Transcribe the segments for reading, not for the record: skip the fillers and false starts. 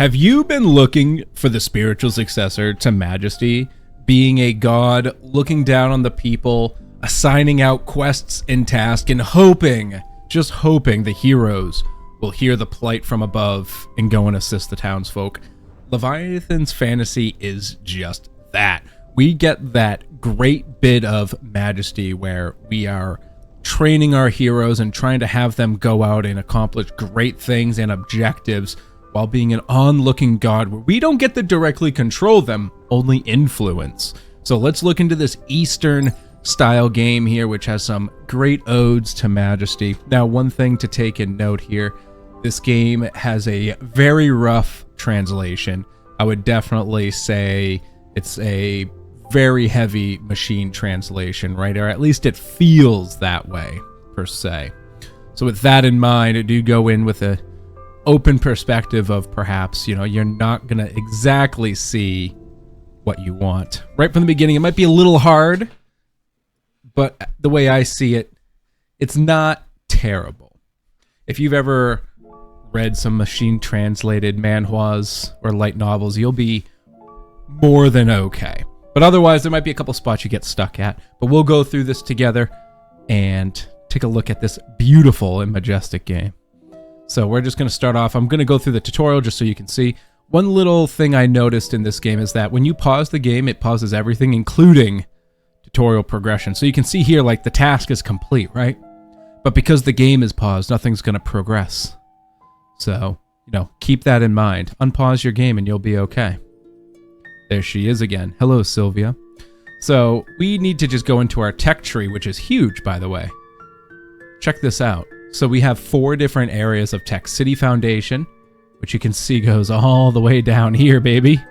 Have you been looking for the spiritual successor to Majesty, being a god, looking down on the people, assigning out quests and tasks, and hoping, just hoping the heroes will hear the plight from above and go and assist the townsfolk? Leviathan's fantasy is just that. We get that great bit of Majesty where we are training our heroes and trying to have them go out and accomplish great things and objectives while being an onlooking god where we don't get to directly control them, only influence. So let's look into this Eastern style game here, which has some great odes to Majesty. Now, one thing to take in note here, this game has a very rough translation. I would definitely say it's a very heavy machine translation, right? Or at least it feels that way, per se. So with that in mind, I do go in with a open perspective of perhaps, you're not going to exactly see what you want. Right from the beginning, it might be a little hard, but the way I see it, it's not terrible. If you've ever read some machine-translated manhwas or light novels, you'll be more than okay. But otherwise, there might be a couple spots you get stuck at. But we'll go through this together and take a look at this beautiful and majestic game. So we're just going to start off. I'm going to go through the tutorial just so you can see. One little thing I noticed in this game is that when you pause the game, it pauses everything, including tutorial progression. So you can see here, like, the task is complete, right? But because the game is paused, nothing's going to progress. So, keep that in mind. Unpause your game and you'll be okay. There she is again. Hello, Sylvia. So we need to just go into our tech tree, which is huge, by the way. Check this out. So we have 4 different areas of tech. City Foundation, which you can see goes all the way down here, baby.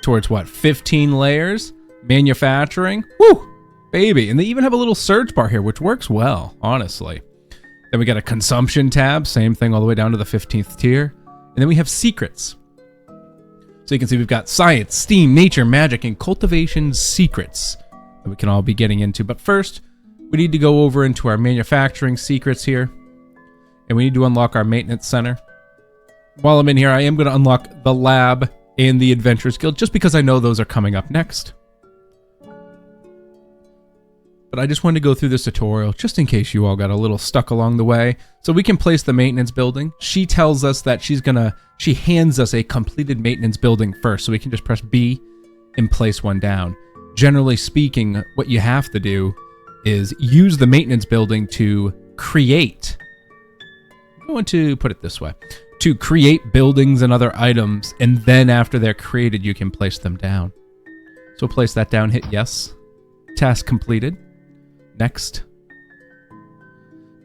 Towards what? 15 layers? Manufacturing? Woo! Baby. And they even have a little search bar here, which works well, honestly. Then we got a consumption tab. Same thing all the way down to the 15th tier. And then we have secrets. So you can see we've got science, steam, nature, magic, and cultivation secrets that we can all be getting into. But first, we need to go over into our manufacturing secrets here. And we need to unlock our maintenance center. While I'm in here, I am going to unlock the lab and the Adventurers Guild, just because I know those are coming up next. But I just wanted to go through this tutorial, just in case you all got a little stuck along the way. So we can place the maintenance building. She tells us that she hands us a completed maintenance building first, so we can just press B and place one down. Generally speaking, what you have to do is use the maintenance building to create. I'm going to put it this way. To create buildings and other items, and then after they're created, you can place them down. So place that down, hit yes. Task completed. Next.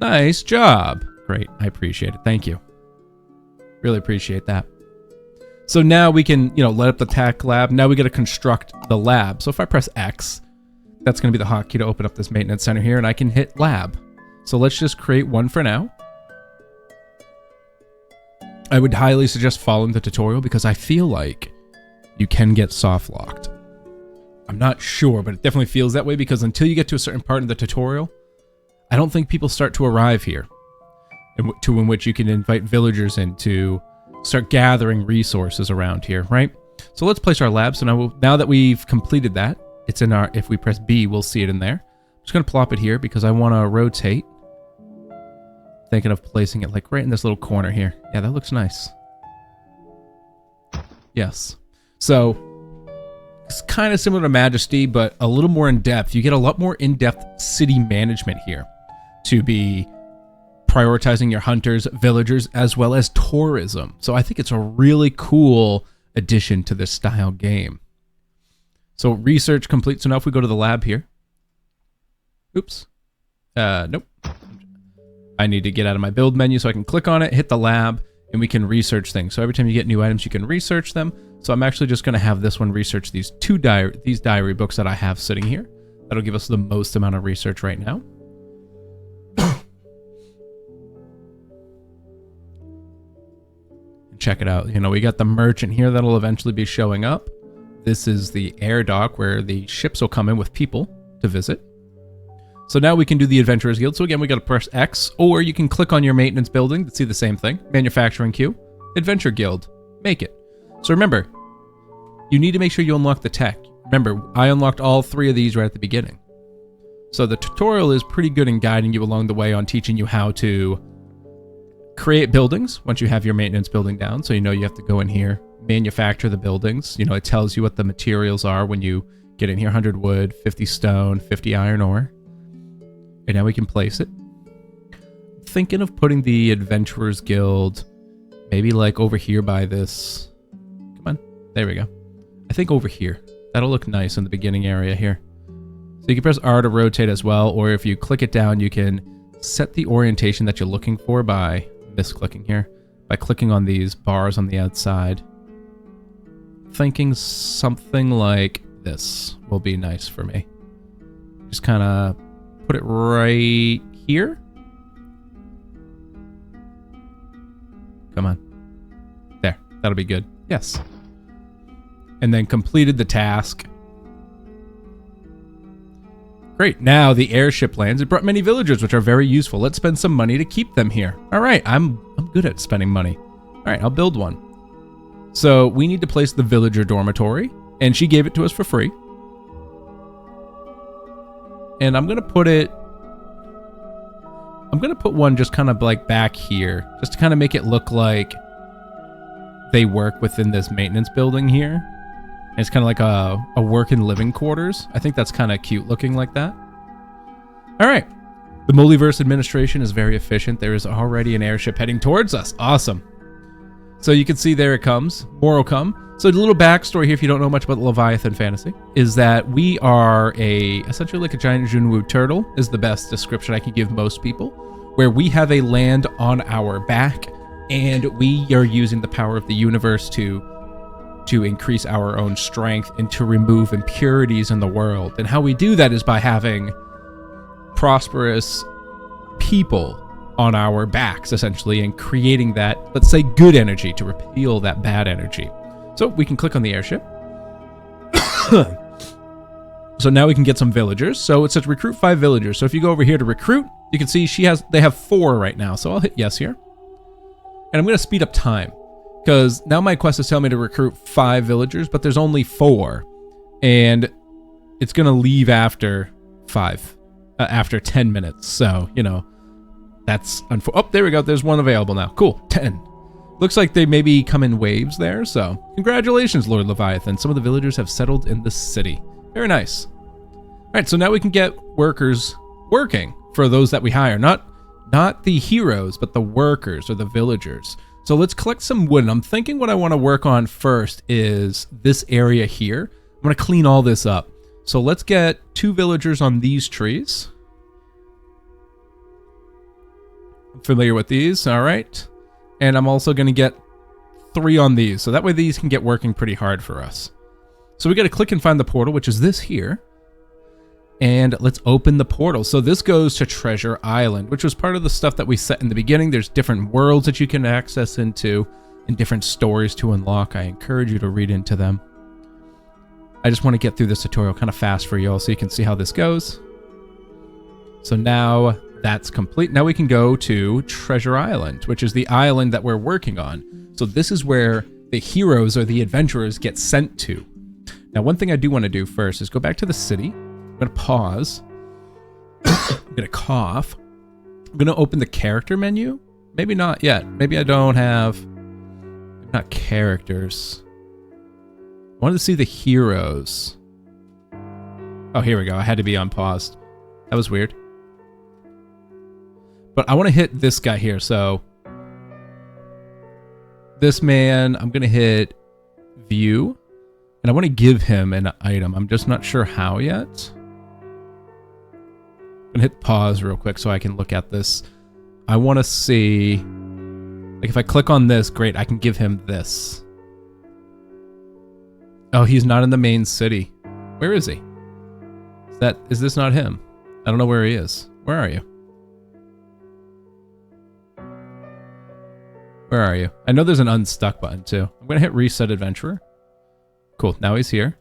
Nice job. Great, I appreciate it. Thank you. Really appreciate that. So now we can, let up the tech lab. Now we got to construct the lab. So if I press X, that's going to be the hotkey to open up this maintenance center here, and I can hit lab. So let's just create one for now. I would highly suggest following the tutorial because I feel like you can get soft locked. I'm not sure, but it definitely feels that way because until you get to a certain part of the tutorial, I don't think people start to arrive here, in which you can invite villagers in to start gathering resources around here, right? So let's place our lab. So now that we've completed that, it's in our, if we press B, we'll see it in there. I'm just going to plop it here because I want to rotate. Thinking of placing it like right in this little corner here. Yeah, that looks nice. Yes. So it's kind of similar to Majesty, but a little more in depth. You get a lot more in-depth city management here to be prioritizing your hunters, villagers, as well as tourism. So I think it's a really cool addition to this style game. So research complete. So now if we go to the lab here. Oops. Nope. I need to get out of my build menu so I can click on it, hit the lab, and we can research things. So every time you get new items, you can research them. So I'm actually just going to have this one research these diary books that I have sitting here. That'll give us the most amount of research right now. Check it out. We got the merchant here that'll eventually be showing up. This is the air dock where the ships will come in with people to visit. So now we can do the Adventurers Guild. So again, we got to press X, or you can click on your maintenance building to see the same thing. Manufacturing queue, Adventure Guild, make it. So remember, you need to make sure you unlock the tech. Remember, I unlocked all 3 of these right at the beginning. So the tutorial is pretty good in guiding you along the way on teaching you how to create buildings once you have your maintenance building down. So you know you have to go in here, manufacture the buildings. You know, it tells you what the materials are when you get in here. 100 wood, 50 stone, 50 iron ore. And now we can place it. I'm thinking of putting the Adventurers Guild maybe like over here by this. Come on. There we go. I think over here. That'll look nice in the beginning area here. So you can press R to rotate as well, or if you click it down, you can set the orientation that you're looking for by misclicking here, by clicking on these bars on the outside. Thinking something like this will be nice for me. Just kind of put it right here. Come on. There. That'll be good. Yes. And then completed the task. Great. Now the airship lands. It brought many villagers, which are very useful. Let's spend some money to keep them here. All right. I'm good at spending money. All right. I'll build one. So we need to place the villager dormitory, and she gave it to us for free. And I'm going to put it... I'm going to put one just kind of like back here, just to kind of make it look like they work within this maintenance building here. And it's kind of like a work and living quarters. I think that's kind of cute looking like that. All right. The Multiverse administration is very efficient. There is already an airship heading towards us. Awesome. So you can see there it comes. More will come. So a little backstory here, if you don't know much about Leviathan fantasy, is that we are essentially like a giant Junwu turtle is the best description I can give most people, where we have a land on our back, and we are using the power of the universe to increase our own strength and to remove impurities in the world. And how we do that is by having prosperous people on our backs, essentially, and creating that, let's say, good energy to repel that bad energy. So we can click on the airship. So now we can get some villagers. So it says recruit 5 villagers. So if you go over here to recruit, you can see they have 4 right now. So I'll hit yes here. And I'm going to speed up time, because now my quest is telling me to recruit 5 villagers, but there's only 4. And it's going to leave after 10 minutes. So, you know, that's oh, there we go. There's one available now. Cool. 10. Looks like they maybe come in waves there. So congratulations, Lord Leviathan. Some of the villagers have settled in the city. Very nice. All right. So now we can get workers working for those that we hire. Not the heroes, but the workers or the villagers. So let's collect some wood. And I'm thinking what I want to work on first is this area here. I'm going to clean all this up. So let's get 2 villagers on these trees. I'm familiar with these. All right. And I'm also going to get 3 on these. So that way these can get working pretty hard for us. So we got to click and find the portal, which is this here. And let's open the portal. So this goes to Treasure Island, which was part of the stuff that we set in the beginning. There's different worlds that you can access into and different stories to unlock. I encourage you to read into them. I just want to get through this tutorial kind of fast for you all so you can see how this goes. So now that's complete. Now we can go to Treasure Island, which is the island that we're working on. So this is where the heroes or the adventurers get sent to. Now, one thing I do want to do first is go back to the city. I'm going to pause. I'm going to cough. I'm going to open the character menu. Maybe not yet. Maybe I don't have... Not characters. I wanted to see the heroes. Oh, here we go. I had to be unpaused. That was weird. But I want to hit this guy here. So this man, I'm going to hit view. And I want to give him an item. I'm just not sure how yet. I'm going to hit pause real quick so I can look at this. I want to see... Like if I click on this, great, I can give him this. Oh, he's not in the main city. Where is he? Is this not him? I don't know where he is. Where are you? Where are you? I know there's an unstuck button too. I'm going to hit reset adventurer. Cool, now he's here.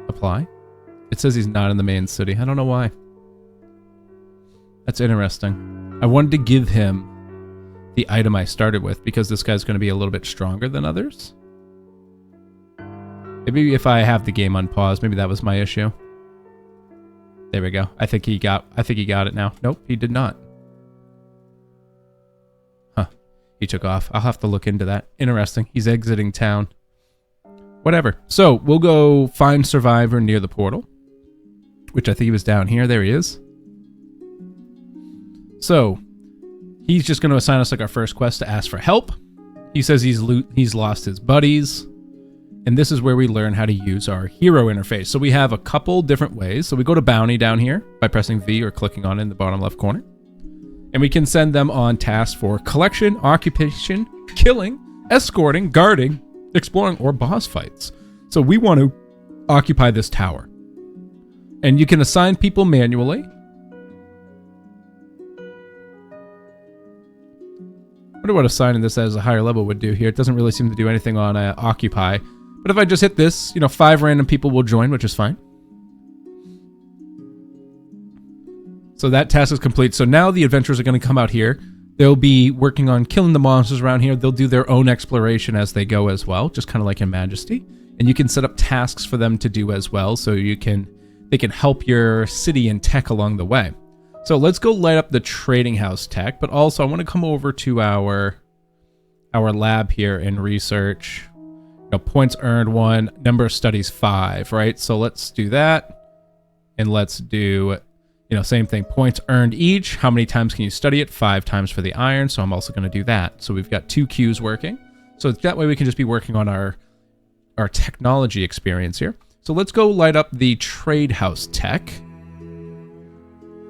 Apply. It says he's not in the main city. I don't know why. That's interesting. I wanted to give him the item I started with, because this guy's going to be a little bit stronger than others. Maybe if I have the game on pause, maybe that was my issue. There we go. I think he got it now. Nope, he did not. Huh. He took off. I'll have to look into that. Interesting. He's exiting town. Whatever. So, we'll go find Survivor near the portal, which I think he was down here. There he is. So, he's just going to assign us like our first quest to ask for help. He says he's lost his buddies. And this is where we learn how to use our hero interface. So we have a couple different ways. So we go to bounty down here by pressing V or clicking on it in the bottom left corner. And we can send them on tasks for collection, occupation, killing, escorting, guarding, exploring, or boss fights. So we want to occupy this tower. And you can assign people manually. I wonder what assigning this as a higher level would do here. It doesn't really seem to do anything on occupy. But if I just hit this, 5 random people will join, which is fine. So that task is complete. So now the adventurers are going to come out here. They'll be working on killing the monsters around here. They'll do their own exploration as they go as well, just kind of like in Majesty. And you can set up tasks for them to do as well, so they can help your city and tech along the way. So let's go light up the trading house tech, but also I want to come over to our lab here and research. Points earned 1, number of studies 5, right? So let's do that. And let's do, same thing. Points earned each. How many times can you study it? 5 times for the iron. So I'm also going to do that. So we've got 2 queues working. So that way we can just be working on our technology experience here. So let's go light up the trade house tech.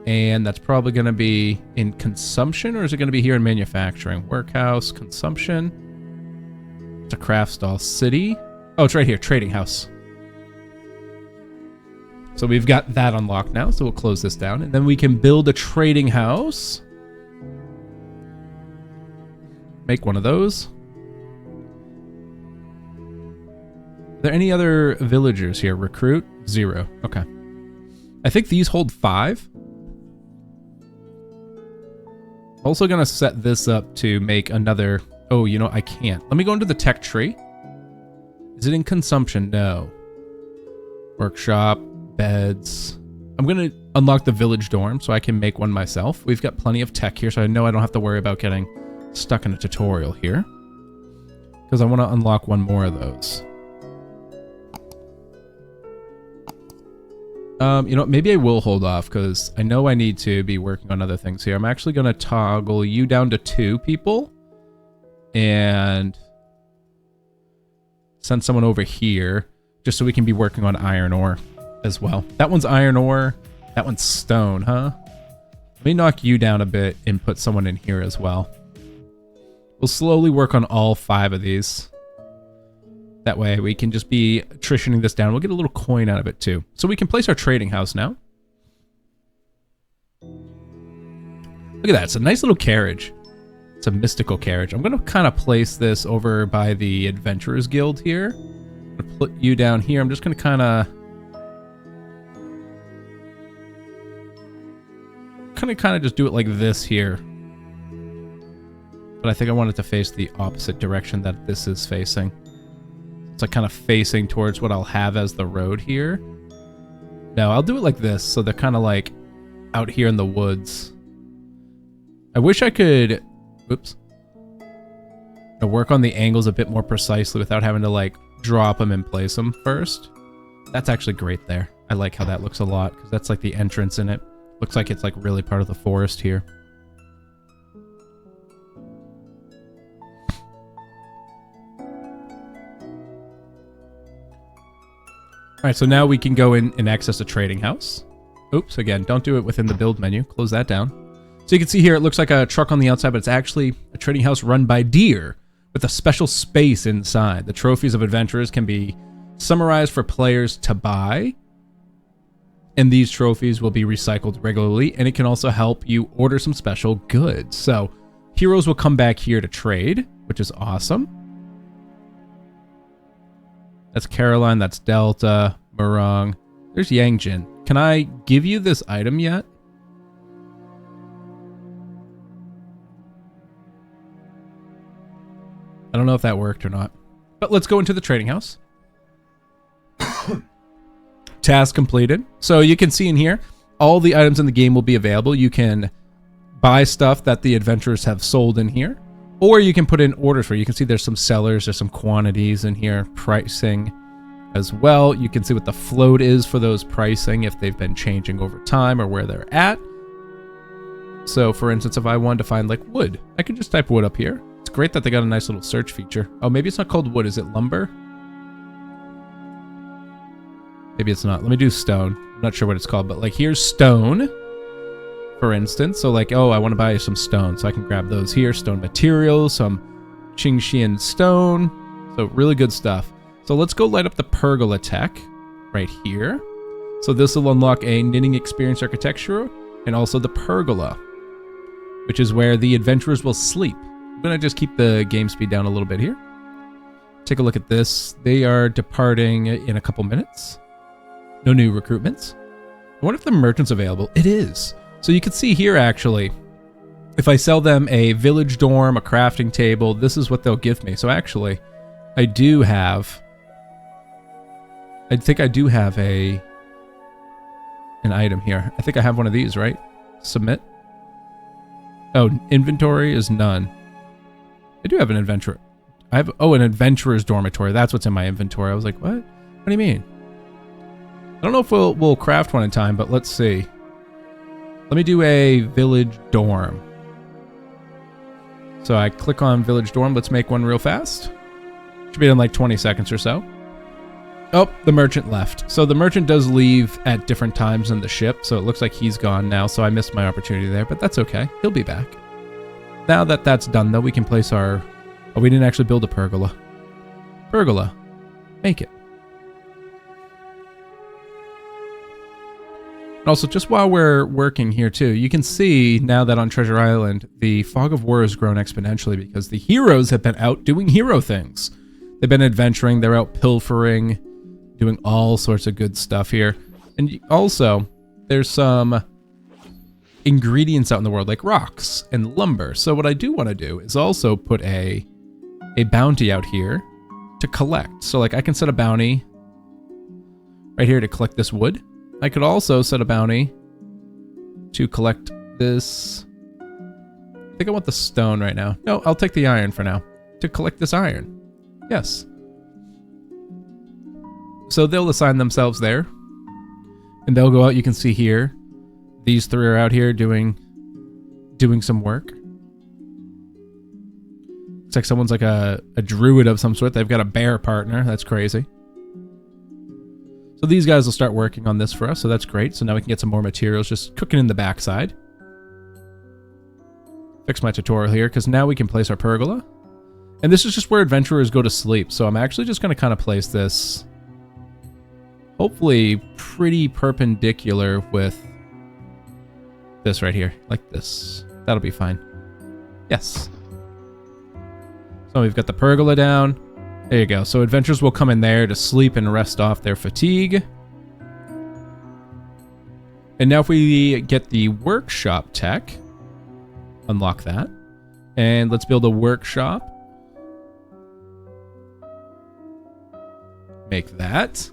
And that's probably going to be in consumption, or is it going to be here in manufacturing? Workhouse, consumption. It's a craft stall. City. Oh, it's right here. Trading house. So we've got that unlocked now. So we'll close this down. And then we can build a trading house. Make one of those. Are there any other villagers here? Recruit? 0. Okay. I think these hold 5. Also going to set this up to make another... Oh, I can't. Let me go into the tech tree. Is it in consumption? No. Workshop, beds. I'm going to unlock the village dorm so I can make one myself. We've got plenty of tech here, so I know I don't have to worry about getting stuck in a tutorial here. Because I want to unlock one more of those. Maybe I will hold off because I know I need to be working on other things here. I'm actually going to toggle you down to 2 people. And send someone over here just so we can be working on iron ore as well. That one's iron ore. That one's stone, huh? Let me knock you down a bit and put someone in here as well. We'll slowly work on all 5 of these. That way we can just be attritioning this down. We'll get a little coin out of it too. So we can place our trading house now. Look at that. It's a nice little carriage. It's a mystical carriage. I'm going to kind of place this over by the Adventurers Guild here. I'm going to put you down here. I'm just going to kind of just do it like this here. But I think I want it to face the opposite direction that this is facing. It's like kind of facing towards what I'll have as the road here. No, I'll do it like this. So they're kind of like out here in the woods. I wish I could... Oops. Work on the angles a bit more precisely without having to like drop them and place them first. That's actually great there. I like how that looks a lot because that's like the entrance in it. Looks like it's like really part of the forest here. All right, so now we can go in and access a trading house. Oops, again, don't do it within the build menu. Close that down. So you can see here, it looks like a truck on the outside, but it's actually a trading house run by deer with a special space inside. The trophies of adventurers can be summarized for players to buy. And these trophies will be recycled regularly, and it can also help you order some special goods. So heroes will come back here to trade, which is awesome. That's Caroline, that's Delta, Murong. There's Yangjin. Can I give you this item yet? I don't know if that worked or not. But let's go into the trading house. Task completed. So you can see in here, all the items in the game will be available. You can buy stuff that the adventurers have sold in here, or you can put in orders for it. You can see there's some sellers, there's some quantities in here, pricing as well. You can see what the float is for those pricing, if they've been changing over time or where they're at. So for instance, if I wanted to find like wood, I could just type wood up here. It's great that they got a nice little search feature. Oh, maybe it's not called wood. Is it lumber? Maybe it's not. Let me do stone. I'm not sure what it's called, but like here's stone, for instance. So like, oh, I want to buy some stone. So I can grab those here. Stone materials, some Qingxian stone. So really good stuff. So let's go light up the pergola tech right here. So this will unlock a knitting experience architecture and also the pergola, which is where the adventurers will sleep. I'm going to just keep the game speed down a little bit here. Take a look at this. They are departing in a couple minutes. No new recruitments. I wonder if the merchant's available. It is. So you can see here, actually, if I sell them a village dorm, a crafting table, this is what they'll give me. So actually, I do have... I think I do have an item here. I think I have one of these, right? Submit. Oh, inventory is none. I do have an adventurer. I have, oh, an adventurer's dormitory. That's what's in my inventory. I was like, what? What do you mean? I don't know if we'll craft one in time, but let's see. Let me do a village dorm. So I click on village dorm. Let's make one real fast. Should be in like 20 seconds or so. Oh, the merchant left. So the merchant does leave at different times in the ship, so it looks like he's gone now, so I missed my opportunity there, but that's okay. He'll be back. Now that that's done, though, we can place our... Oh, we didn't actually build a pergola. Pergola. Make it. Also, just while we're working here, too, you can see now that on Treasure Island, the fog of war has grown exponentially because the heroes have been out doing hero things. They've been adventuring, they're out pilfering, doing all sorts of good stuff here. And also, there's some ingredients out in the world, like rocks and lumber. So what I do want to do is also put a bounty out here to collect. So like I can set a bounty right here to collect this wood. I could also set a bounty to collect this. I think I want the stone right now. No, I'll take the iron for now. To collect this iron. Yes. So they'll assign themselves there. And they'll go out. You can see here. These three are out here doing some work. Looks like someone's like a druid of some sort. They've got a bear partner. That's crazy. So these guys will start working on this for us, so that's great. So now we can get some more materials just cooking in the backside. Fix my tutorial here, because now we can place our pergola. And this is just where adventurers go to sleep. So I'm actually just going to kind of place this, hopefully pretty perpendicular with this right here, like this. That'll be fine. Yes. So we've got the pergola down. There you go. So adventurers will come in there to sleep and rest off their fatigue. And now if we get the workshop tech, unlock that. And let's build a workshop. Make that.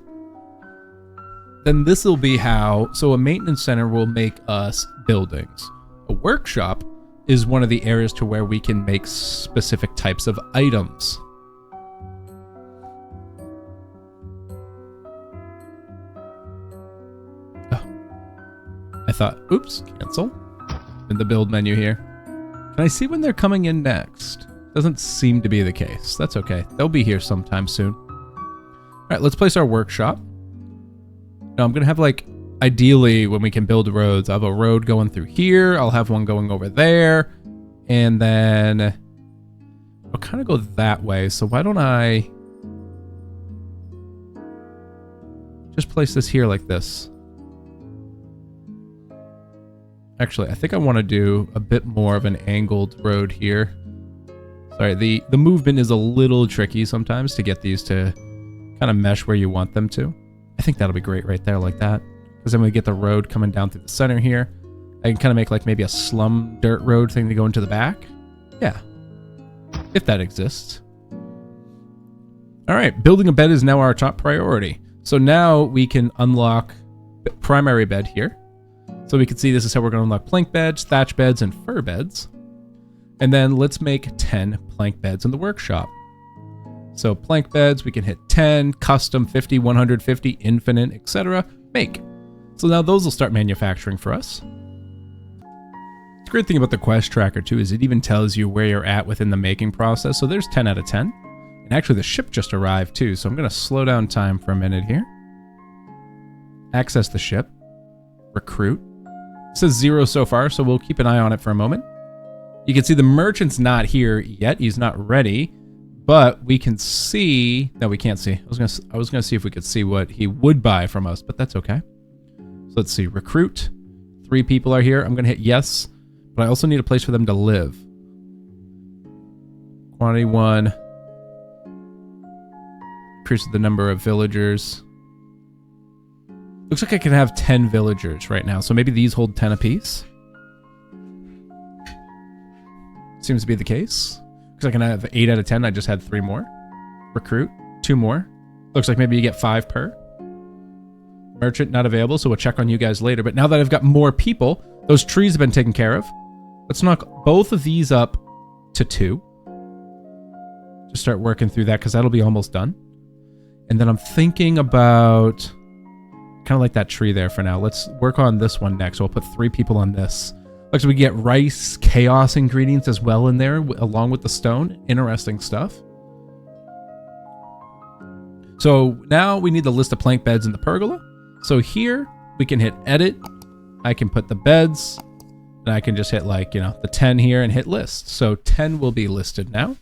Then this will be how, so a maintenance center will make us buildings. A workshop is one of the areas to where we can make specific types of items. I thought, oops, cancel. In the build menu here. Can I see when they're coming in next? Doesn't seem to be the case. That's okay. They'll be here sometime soon. All right, let's place our workshop. Now I'm going to have like, ideally when we can build roads, I'll have a road going through here. I'll have one going over there. And then I'll kind of go that way. So why don't I just place this here like this? Actually, I think I want to do a bit more of an angled road here. Sorry, the movement is a little tricky sometimes to get these to kind of mesh where you want them to. I think that'll be great right there like that. Because then we get the road coming down through the center here. I can kind of make like maybe a slum dirt road thing to go into the back. Yeah. If that exists. All right, building a bed is now our top priority. So now we can unlock primary bed here. So we can see this is how we're going to unlock plank beds, thatch beds, and fur beds. And then let's make 10 plank beds in the workshop. So plank beds, we can hit 10, custom 50, 150, infinite, etc. Make. So now those will start manufacturing for us. The great thing about the quest tracker too is it even tells you where you're at within the making process. So there's 10 out of 10. And actually the ship just arrived too, so I'm going to slow down time for a minute here. Access the ship. Recruit. It says 0 so far, so we'll keep an eye on it for a moment. You can see the merchant's not here yet. He's not ready, but we can see... No, we can't see. I was gonna see if we could see what he would buy from us, but that's okay. So let's see. Recruit. 3 people are here. I'm going to hit yes, but I also need a place for them to live. Quantity 1. Increases the number of villagers. Looks like I can have 10 villagers right now, so maybe these hold 10 apiece. Seems to be the case. Because I can have 8 out of 10, I just had 3 more. Recruit, 2 more. Looks like maybe you get 5 per. Merchant not available, so we'll check on you guys later. But now that I've got more people, those trees have been taken care of. Let's knock both of these up to 2. Just start working through that, because that'll be almost done. And then I'm thinking about kind of like that tree there for now. Let's work on this one next. So I'll put 3 people on this. Looks like we get rice, chaos ingredients as well in there, along with the stone. Interesting stuff. So now we need the list of plank beds in the pergola. So here we can hit edit. I can put the beds, and I can just hit like, you know, the 10 here and hit list. So 10 will be listed now.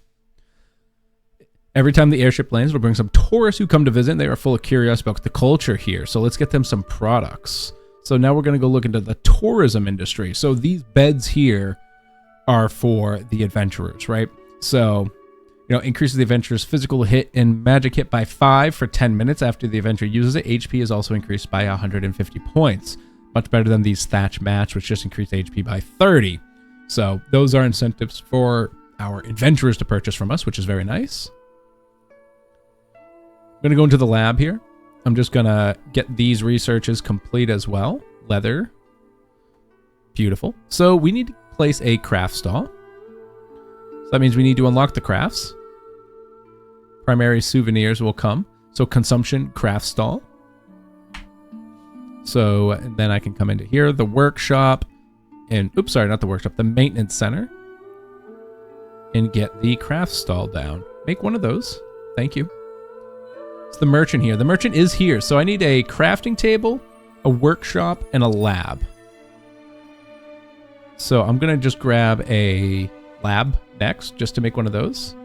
Every time the airship lands, it'll bring some tourists who come to visit. They are full of curiosity about the culture here. So let's get them some products. So now we're going to go look into the tourism industry. So these beds here are for the adventurers, right? So, you know, increases the adventurer's physical hit and magic hit by 5 for 10 minutes after the adventurer uses it. HP is also increased by 150 points. Much better than these thatch mats, which just increased HP by 30. So those are incentives for our adventurers to purchase from us, which is very nice. I'm going to go into the lab here. I'm just going to get these researches complete as well. Leather. Beautiful. So we need to place a craft stall. So that means we need to unlock the crafts. Primary souvenirs will come. So consumption craft stall. So and then I can come into here, the workshop, and oops, sorry, not the workshop, the maintenance center, and get the craft stall down. Make one of those. Thank you. It's the merchant here. The merchant is here, so I need a crafting table, a workshop, and a lab. So I'm going to just grab a lab next, just to make one of those.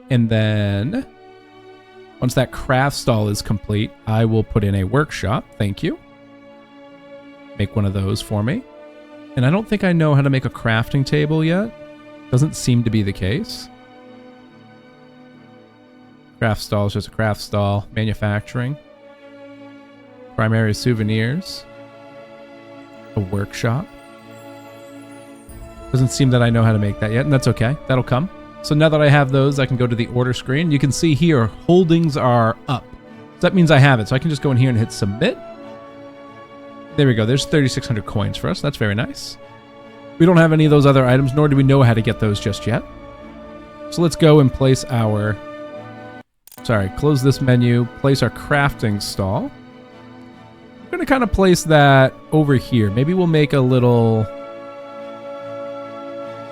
And then, once that craft stall is complete, I will put in a workshop. Thank you. Make one of those for me. And I don't think I know how to make a crafting table yet. Doesn't seem to be the case. Craft stall is just a craft stall. Manufacturing. Primary souvenirs. A workshop. Doesn't seem that I know how to make that yet, and that's okay. That'll come. So now that I have those, I can go to the order screen. You can see here, holdings are up. So that means I have it. So I can just go in here and hit submit. There we go. There's 3,600 coins for us. That's very nice. We don't have any of those other items, nor do we know how to get those just yet. So let's go and place our... Sorry, close this menu. Place our crafting stall. I'm going to kind of place that over here. Maybe we'll make a little...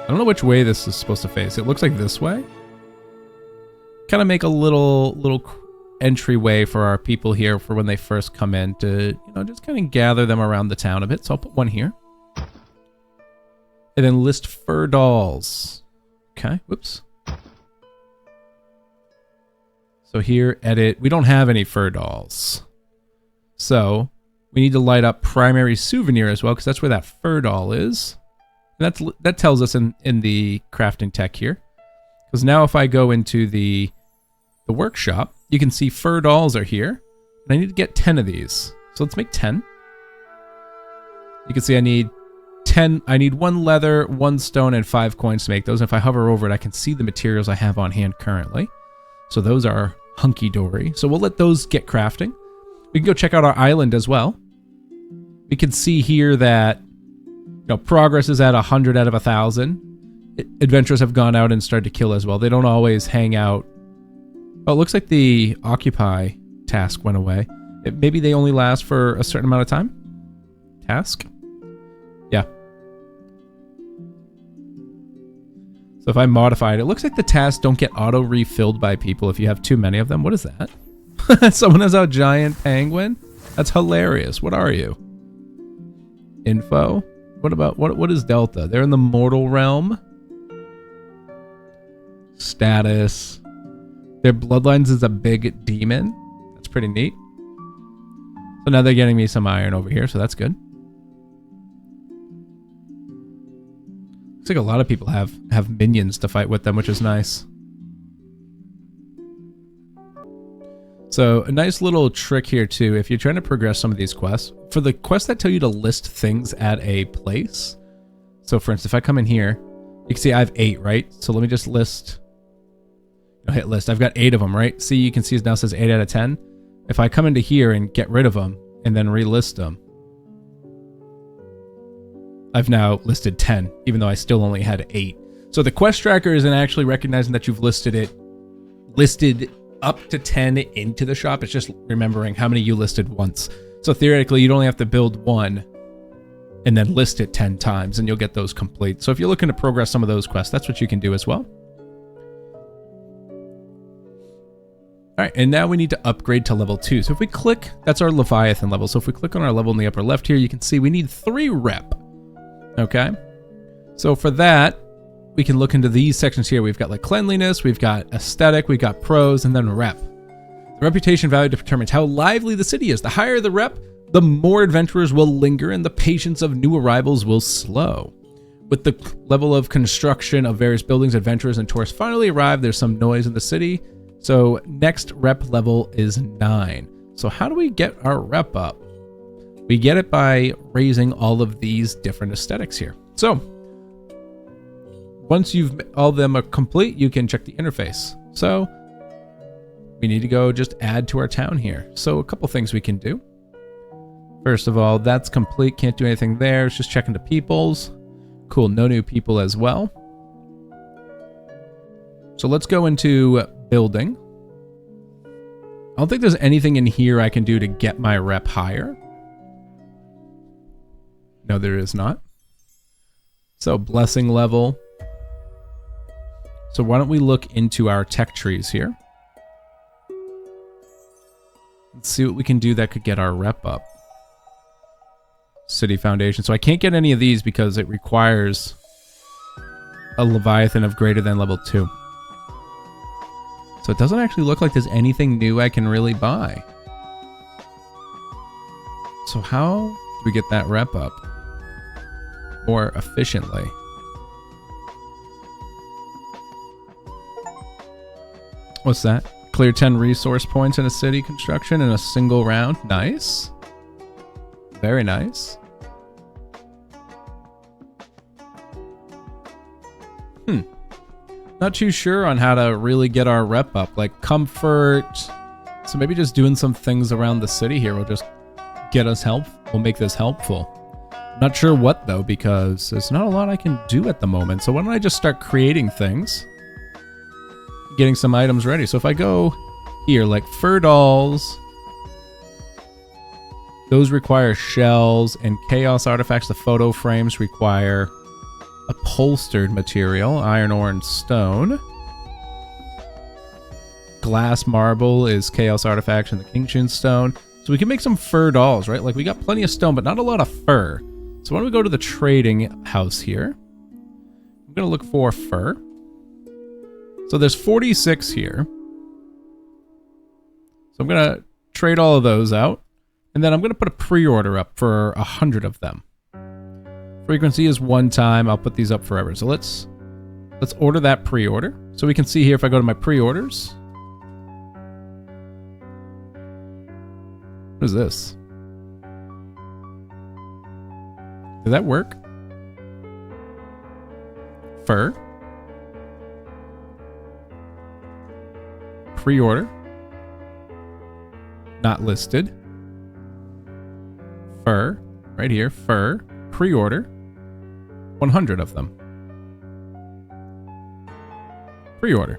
I don't know which way this is supposed to face. It looks like this way. Kind of make a little entryway for our people here for when they first come in to, you know, just kind of gather them around the town a bit. So I'll put one here. And then list fur dolls. Okay, whoops. So here, edit. We don't have any fur dolls. So we need to light up primary souvenir as well, because that's where that fur doll is. And that tells us in the crafting tech here. Because now if I go into the workshop, you can see fur dolls are here. And I need to get 10 of these. So let's make 10. You can see I need 10. I need 1 leather, 1 stone, and 5 coins to make those. And if I hover over it, I can see the materials I have on hand currently. So those are hunky-dory. So we'll let those get crafting. We can go check out our island as well. We can see here that progress is at 100 out of 1,000. Adventurers have gone out and started to kill as well. They don't always hang out. Oh, it looks like the occupy task went away. Maybe they only last for a certain amount of time? Task? Yeah. So if I modify it, it looks like the tasks don't get auto-refilled by people if you have too many of them. What is that? Someone has a giant penguin? That's hilarious. What are you? Info? What is Delta? They're in the mortal realm. Status. Their bloodlines is a big demon. That's pretty neat. So now they're getting me some iron over here, so that's good. Looks like a lot of people have minions to fight with them, which is nice. So a nice little trick here too, if you're trying to progress some of these quests, for the quests that tell you to list things at a place. So for instance, if I come in here, you can see I have 8, right? So let me just list, hit list. I've got 8 of them, right? See, you can see it now says 8 out of 10. If I come into here and get rid of them and then relist them, I've now listed 10, even though I still only had 8. So the quest tracker isn't actually recognizing that you've listed up to 10 into the shop. It's just remembering how many you listed once. So theoretically, you'd only have to build 1 and then list it 10 times and you'll get those complete. So if you're looking to progress some of those quests, that's what you can do as well. All right, and now we need to upgrade to level 2. So if we click, that's our Leviathan level. So if we click on our level in the upper left here, you can see we need 3 rep. Okay. So for that, we can look into these sections here. We've got like cleanliness, we've got aesthetic, we've got pros, and then rep. The reputation value determines how lively the city is. The higher the rep, the more adventurers will linger and the patience of new arrivals will slow. With the level of construction of various buildings, adventurers and tourists finally arrive. There's some noise in the city. So next rep level is 9. So how do we get our rep up? We get it by raising all of these different aesthetics here. So once all of them are complete, you can check the interface. So we need to go just add to our town here. So a couple things we can do. First of all, that's complete. Can't do anything there. It's just checking the peoples. Cool. No new people as well. So let's go into building. I don't think there's anything in here I can do to get my rep higher. No, there is not. So blessing level. So why don't we look into our tech trees here? Let's see what we can do that could get our rep up. City foundation. So I can't get any of these because it requires a Leviathan of greater than level 2. So it doesn't actually look like there's anything new I can really buy. So how do we get that rep up more efficiently? What's that? Clear 10 resource points in a city construction in a single round. Nice. Very nice. Not too sure on how to really get our rep up. Like comfort. So maybe just doing some things around the city here will just get us help. Will make this helpful. Not sure what though, because there's not a lot I can do at the moment. So why don't I just start creating things? Getting some items ready. So if I go here, like fur dolls, those require shells, and chaos artifacts, the photo frames require upholstered material, iron ore and stone. Glass marble is chaos artifacts and the Kingshin stone. So we can make some fur dolls, right? Like we got plenty of stone, but not a lot of fur. So why don't we go to the trading house here? I'm gonna look for fur. So there's 46 here. So I'm gonna trade all of those out. And then I'm gonna put a pre-order up for 100 of them. Frequency is 1 time. I'll put these up forever. So let's order that pre-order. So we can see here if I go to my pre-orders. What is this? Did that work? Fur. Pre-order. not listed. Fur, right here, fur, pre-order, 100 of them. Pre-order.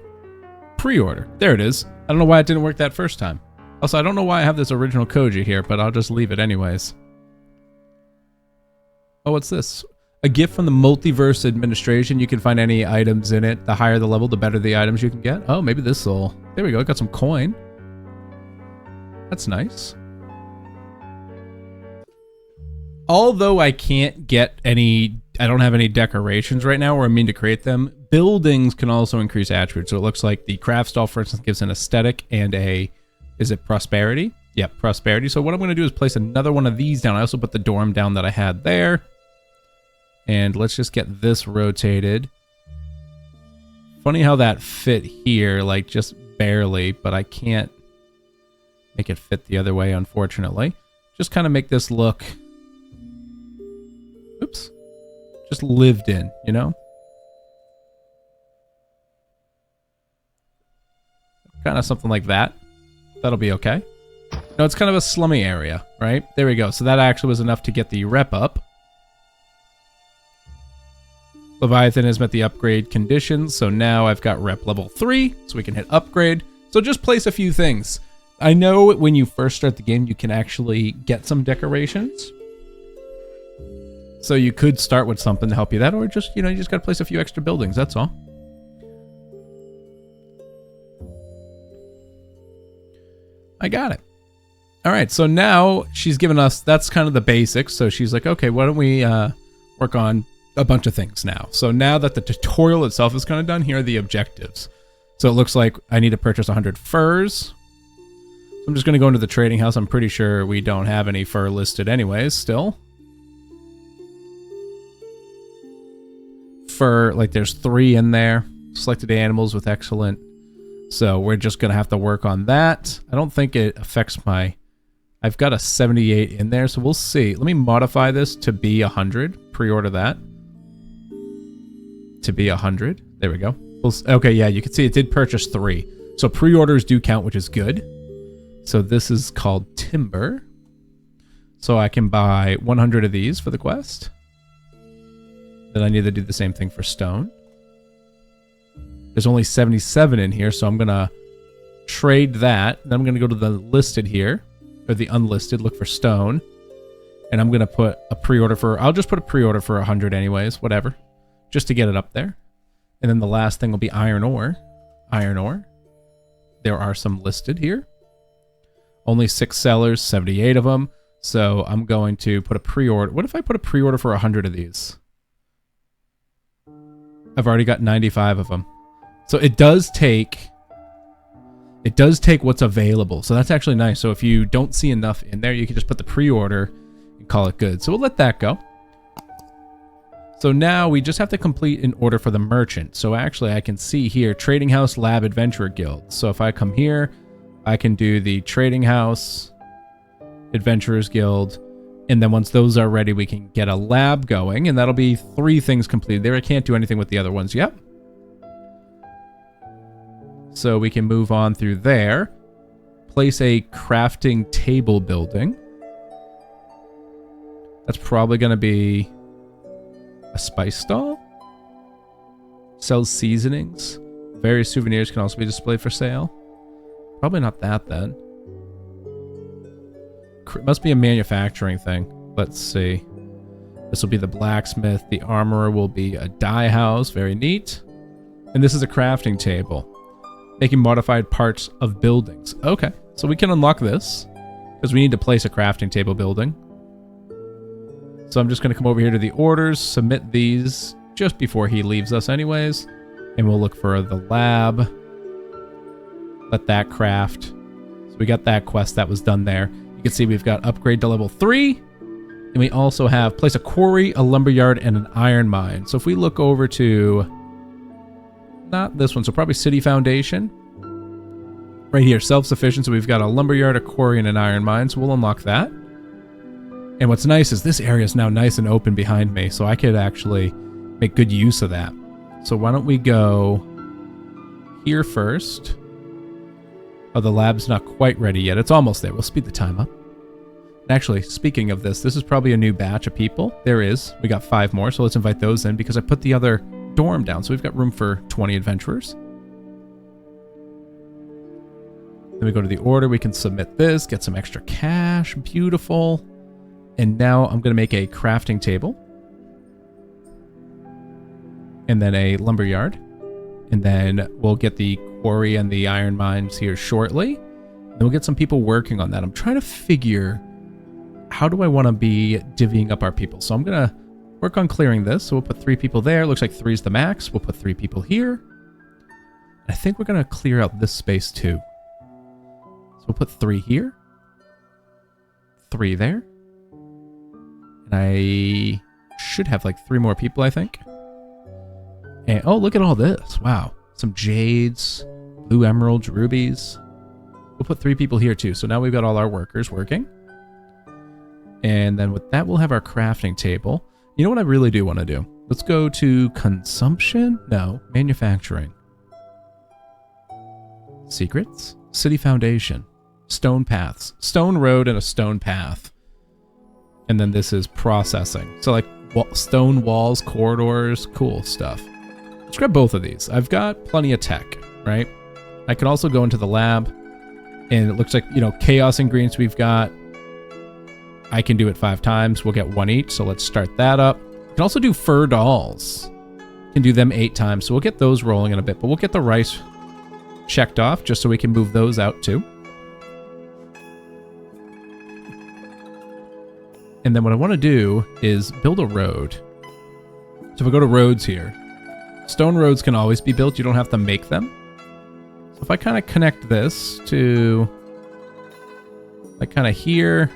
Pre-order. There it is. I don't know why it didn't work that first time. Also, I don't know why I have this original Koji here, but I'll just leave it anyways. Oh, what's this? A gift from the Multiverse Administration. You can find any items in it. The higher the level, the better the items you can get. Oh, maybe this will... There we go. Got some coin. That's nice. Although I can't get any... I don't have any decorations right now, or I mean to create them. Buildings can also increase attributes. So it looks like the craft stall, for instance, gives an aesthetic and a... Is it prosperity? Yep, prosperity. So what I'm going to do is place another one of these down. I also put the dorm down that I had there. And let's just get this rotated. Funny how that fit here, like just barely, but I can't make it fit the other way, unfortunately. Just kind of make this look... Oops. Just lived in, you know? Kind of something like that. That'll be okay. No, it's kind of a slummy area, right? There we go. So that actually was enough to get the rep up. Leviathan has met the upgrade conditions, so now I've got rep level 3, so we can hit upgrade. So just place a few things. I know when you first start the game, you can actually get some decorations. So you could start with something to help you that, or just, you know, you just gotta place a few extra buildings, that's all. I got it. All right, so now she's given us, that's kind of the basics. So she's like, okay, why don't we work on a bunch of things now. So now that the tutorial itself is kind of done, here are the objectives. So it looks like I need to purchase 100 furs. So I'm just going to go into the trading house. I'm pretty sure we don't have any fur listed anyways still. Fur, like there's 3 in there. Selected animals with excellent. So we're just going to have to work on that. I don't think it affects my... I've got a 78 in there, so we'll see. Let me modify this to be 100. Pre-order that. To be 100. There we go. Okay, yeah, you can see it did purchase 3. So pre-orders do count, which is good. So this is called Timber. So I can buy 100 of these for the quest. Then I need to do the same thing for stone. There's only 77 in here, so I'm going to trade that. Then I'm going to go to the listed here, or the unlisted, look for stone. And I'm going to put a pre-order for... I'll just put a pre-order for 100 anyways, whatever. Just to get it up there. And then the last thing will be iron ore. Iron ore. There are some listed here. Only 6 sellers, 78 of them. So I'm going to put a pre-order. What if I put a pre-order for 100 of these? I've already got 95 of them. So it does take what's available. So that's actually nice. So if you don't see enough in there, you can just put the pre-order and call it good. So we'll let that go. So now we just have to complete an order for the merchant. So actually I can see here, Trading House, Lab, Adventurer Guild. So if I come here, I can do the Trading House, Adventurers Guild, and then once those are ready, we can get a lab going, and that'll be 3 things completed there. I can't do anything with the other ones yet. So we can move on through there. Place a crafting table building. That's probably going to be a spice stall. Sells seasonings. Various souvenirs can also be displayed for sale. Probably not that then. It must be a manufacturing thing. Let's see. This will be the blacksmith. The armorer will be a dye house. Very neat. And this is a crafting table. Making modified parts of buildings. Okay, so we can unlock this because we need to place a crafting table building. So I'm just going to come over here to the orders, submit these just before he leaves us anyways. And we'll look for the lab. Let that craft. So we got that quest that was done there. You can see we've got upgrade to level 3. And we also have place a quarry, a lumberyard, and an iron mine. So if we look over to... Not this one, so probably City Foundation. Right here, self-sufficient. So we've got a lumberyard, a quarry, and an iron mine. So we'll unlock that. And what's nice is this area is now nice and open behind me. So I could actually make good use of that. So why don't we go here first. Oh, the lab's not quite ready yet. It's almost there. We'll speed the time up. Actually, speaking of this is probably a new batch of people. There is. We got 5 more, so let's invite those in because I put the other dorm down, so we've got room for 20 adventurers. Then we go to the order. We can submit this, get some extra cash. Beautiful. And now I'm going to make a crafting table. And then a lumberyard. And then we'll get the quarry and the iron mines here shortly. Then we'll get some people working on that. I'm trying to figure, how do I want to be divvying up our people? So I'm going to work on clearing this. So we'll put 3 people there. Looks like 3 is the max. We'll put 3 people here. I think we're going to clear out this space too. So we'll put 3 here. 3 there. And I should have like 3 more people, I think. And oh, look at all this. Wow. Some jades, blue emeralds, rubies. We'll put 3 people here too. So now we've got all our workers working. And then with that, we'll have our crafting table. You know what I really do want to do? Let's go to consumption? No, manufacturing. Secrets? City foundation. Stone paths. Stone road and a stone path. And then this is processing. So like stone walls, corridors, cool stuff. Let's grab both of these. I've got plenty of tech, right? I can also go into the lab, and it looks like, you know, chaos ingredients we've got. I can do it 5 times. We'll get 1 each, so let's start that up. We can also do fur dolls. Can do them 8 times, so we'll get those rolling in a bit, but we'll get the rice checked off just so we can move those out too. And then what I want to do is build a road. So if I go to roads here, stone roads can always be built. You don't have to make them. So if I kind of connect this to like kind of here.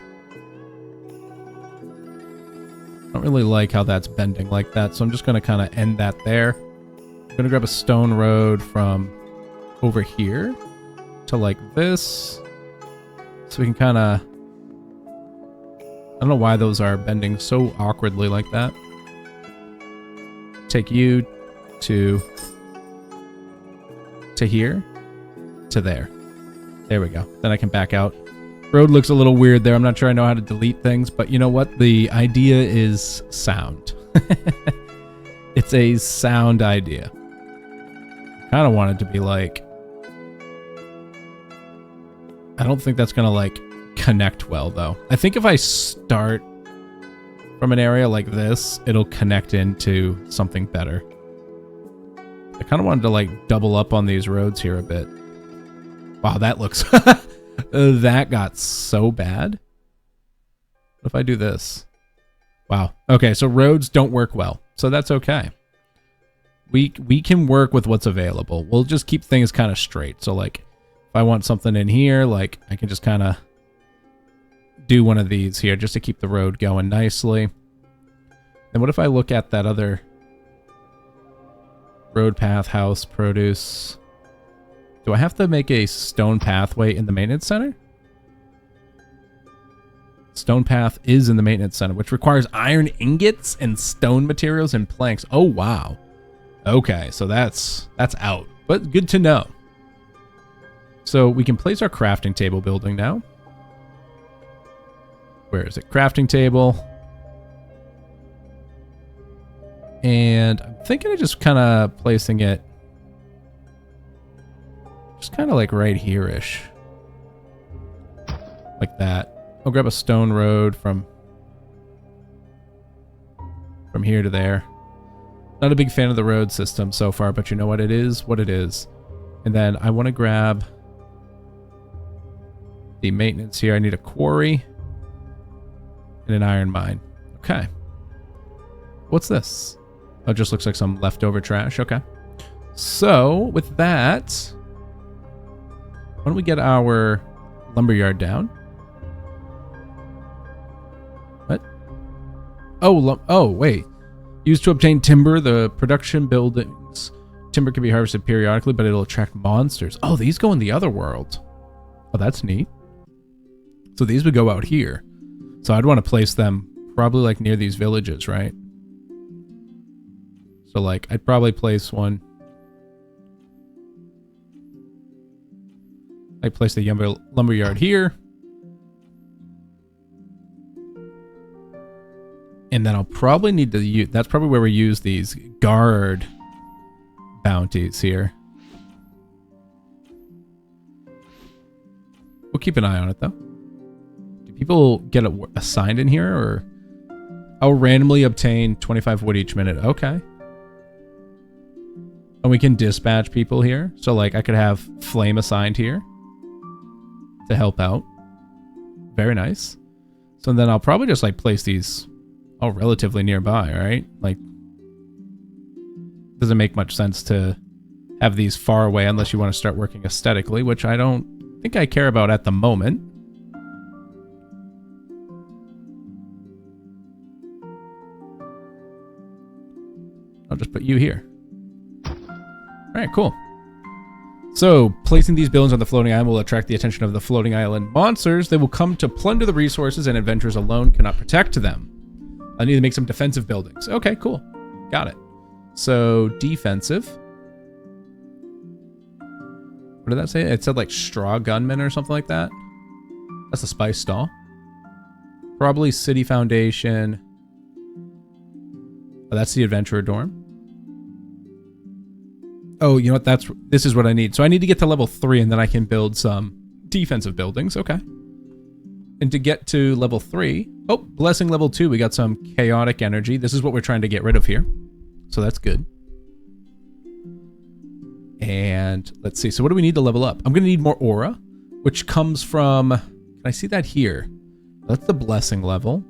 I don't really like how that's bending like that, so I'm just going to kind of end that there. I'm going to grab a stone road from over here to like this. So we can kind of... I don't know why those are bending so awkwardly like that. Take you to here to there. There we go. Then I can back out. Road looks a little weird there. I'm not sure I know how to delete things, but you know what? The idea is sound. It's a sound idea. Kind of want it to be like... I don't think that's going to like connect well though. I think if I start from an area like this, it'll connect into something better. I kind of wanted to like double up on these roads here a bit. Wow, that looks... that got so bad. What if I do this? Wow. Okay, so roads don't work well. So that's okay. We can work with what's available. We'll just keep things kind of straight. So like if I want something in here, like I can just kind of do one of these here just to keep the road going nicely. And what if I look at that other road, path, house, produce? Do I have to make a stone pathway in the maintenance center? Stone path is in the maintenance center, which requires iron ingots and stone materials and planks. Oh, wow. Okay, so that's out, but good to know. So we can place our crafting table building now. Where is it? Crafting table. And I'm thinking of just kind of placing it just kind of like right here-ish. Like that. I'll grab a stone road from here to there. Not a big fan of the road system so far, but you know what? It is what it is. And then I want to grab the maintenance here. I need a quarry and an iron mine. Okay. What's this? Oh, it just looks like some leftover trash. Okay. So, with that, why don't we get our lumberyard down? What? Oh, wait. Used to obtain timber, the production buildings. Timber can be harvested periodically, but it'll attract monsters. Oh, these go in the other world. Oh, that's neat. So these would go out here. So I'd want to place them probably like near these villages, right? So like I'd probably place one I place the lumber yard here. And then I'll probably need to use... That's probably where we use these guard bounties here. We'll keep an eye on it, though. Do people get assigned in here, or... I'll randomly obtain 25 wood each minute. Okay. And we can dispatch people here. So, like, I could have flame assigned here to help out. Very nice. So then I'll probably just, like, place these all relatively nearby, right? Like, doesn't make much sense to have these far away unless you want to start working aesthetically, which I don't think I care about at the moment. I'll just put you here. Alright, cool. So, placing these buildings on the floating island will attract the attention of the floating island monsters. They will come to plunder the resources, and adventurers alone cannot protect them. I need to make some defensive buildings. Okay, cool. Got it. So, defensive. What did that say? It said like straw gunmen or something like that. That's the spice stall. Probably city foundation. Oh, that's the adventurer dorm. Oh, you know what? This is what I need. So I need to get to level 3 and then I can build some defensive buildings. Okay. And to get to level 3, oh, blessing level 2, we got some chaotic energy. This is what we're trying to get rid of here. So that's good. And let's see. So what do we need to level up? I'm going to need more aura, which comes from, can I see that here? That's the blessing level.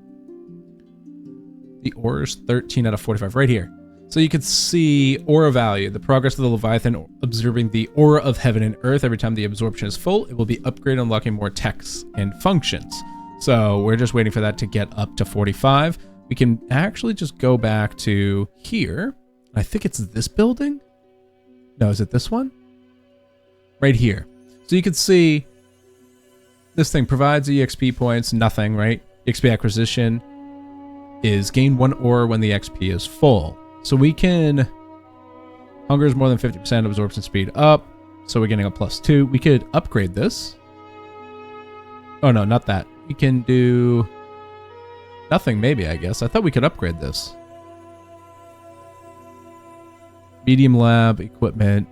The aura is 13 out of 45 right here. So you can see aura value, the progress of the Leviathan observing the aura of heaven and earth. Every time the absorption is full, it will be upgraded, unlocking more texts and functions. So we're just waiting for that to get up to 45. We can actually just go back to here. I think it's this building. No, is it this one? Right here. So you can see this thing provides EXP points, nothing, right? XP acquisition is gain 1 aura when the XP is full. So we can... Hunger is more than 50% absorption speed up. So we're getting a +2. We could upgrade this. Oh no, not that. We can do... nothing maybe, I guess. I thought we could upgrade this. Medium lab, equipment.